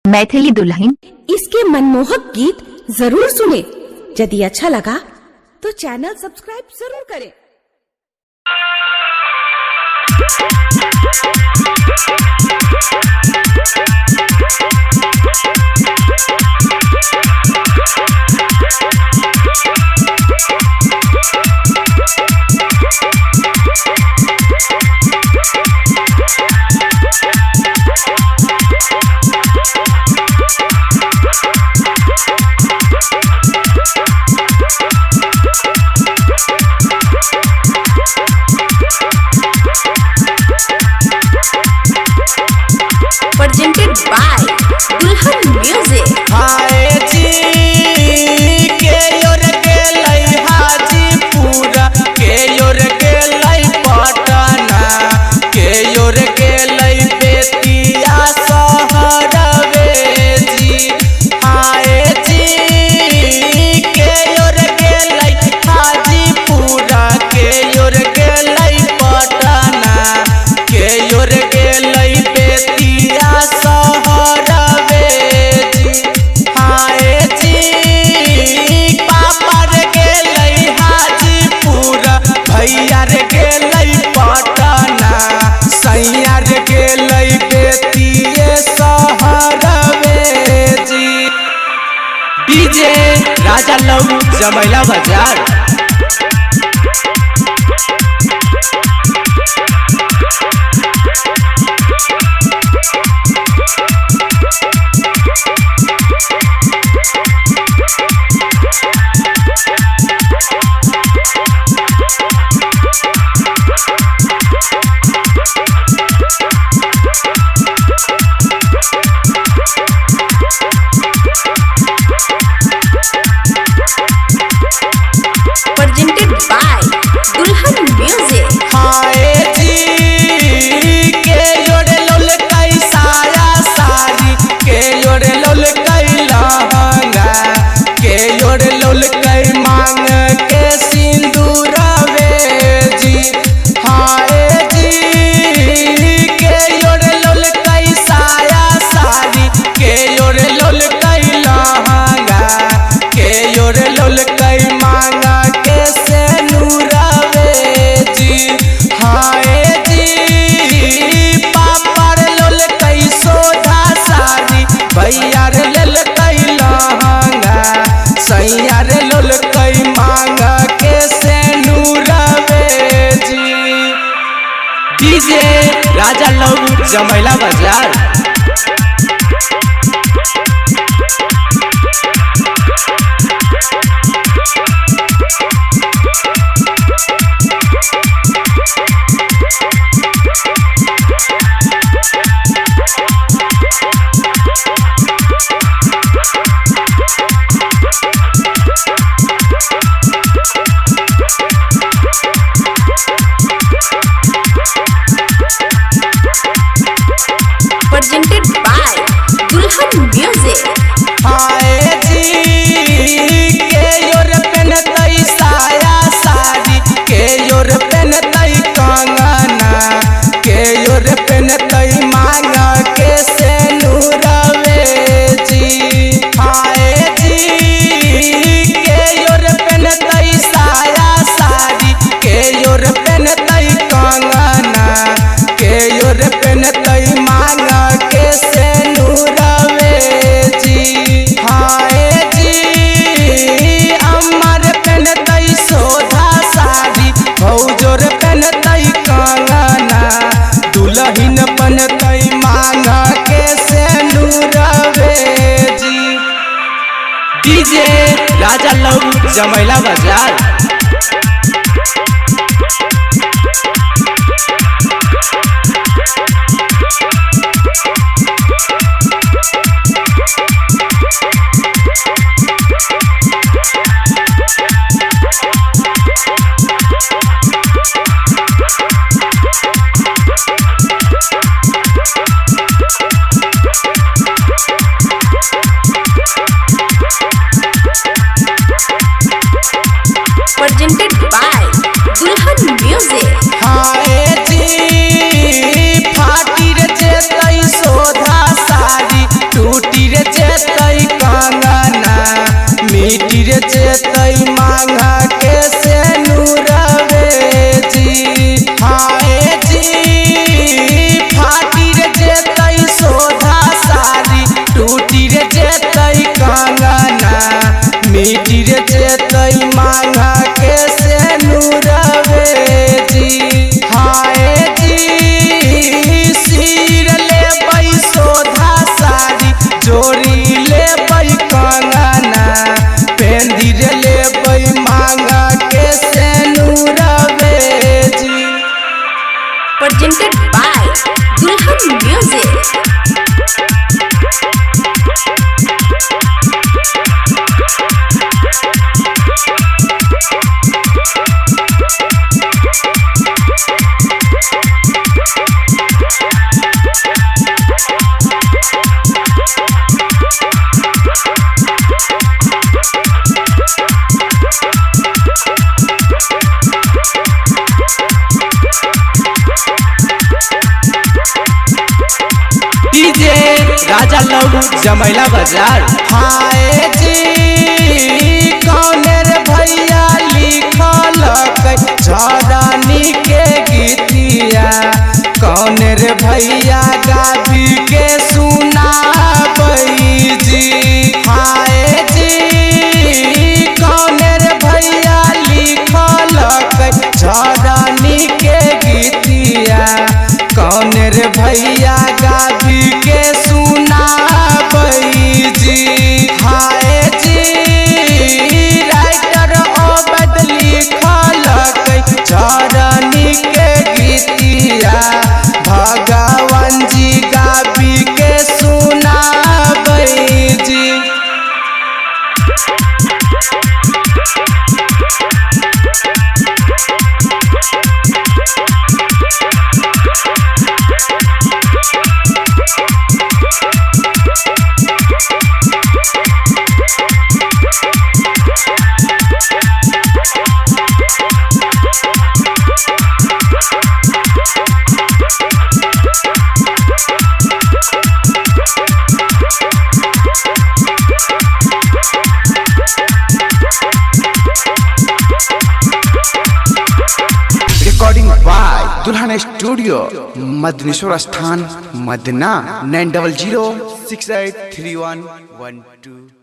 मैथिली दुल्हन। इसके मनमोहक गीत जरूर सुने। यदि अच्छा लगा तो चैनल सब्सक्राइब जरूर करें। Presented by Dulhan Music। हाय जी के योर गेलै हाजीपुर, के योर गेलै पटना, के योर गेलै बेतिया शहरवे जी। हाय जी के योर गेलै हाजीपुर, के योर गेलै पटना, के योर गेलै बेतिया शहरवे जी। हाय जी पापा रे गेलै हाजीपुर, भैया रे गेलै पटना, सैया रे गेलै बेतिये शहरवे जी। डीजे राजा लऊ जमैला बाजार। Presented by Dulhan Music। हाय जी के योरे लोल कई साया साड़ी, के योरे लोल कई लहंगा, के योरे लोल कई मांग के सिंदूरवे जी। हाय जी के योरे लोल कई साया साड़ी, के योरे लोल कई लहंगा, के योरे लोल कई मांग के सेनुरवे जी। हाय जी पापा रे लोल कई सोधा साड़ी, भैया रे लेल कई लहंगा, सैया रे लोल कई मांग के सेनुरवे जी। डीजे राजा लऊ जमैला बाजार। Presented by Dulhan Music। हाय जी के योर पेनतई साया साड़ी, के योर पेनतई कंगना, के योर पेनतई मांग के सेनुरवे जी। हाय जी के योर पेनतई साया साड़ी, के योर पेनतई कंगना, के योर पेनतई मांग के सेनुरवे जी। हाय जी अमर पेनतई सोधा साड़ी, भौजोर पेनतई कंगना, दुल्हन पेनतई मांग के सेनुरवे जी। डीजे राजा लऊ जमैला बाजार। Presented मांगा के से नूरवे जी। हाय जी फाटी रे जेतई सोधा सारी, टूटी रे जेतई कंगना, मिटी रे जेतई मांगा के से नूरवे जी। हाय जी सिर ले बई सोधा सारी, जोड़ी ले बई कंगना, पेंदी रे ले बई मांगा के से नूरवे जी। presented by Dulhan Music. DJ Raja लड्डू जमैला बाजार। हाय जी कौने रे भैया लिखल झरानी के गीतिया, कौने रे भैया गाभी के सुनाबई जी। हाय जी कौने रे भैया लिखल झरानी के गीतिया, कौने रे भैया गाभी के सुनाबई जी। हाय जी राइटर ओबद लिखल झरनी के गीतिया, भगवान जी गाभी के सुनाबई जी। रिकॉर्डिंग बाय दुल्हन स्टूडियो, मदनेश्वर स्थान, मदना। 9006833112।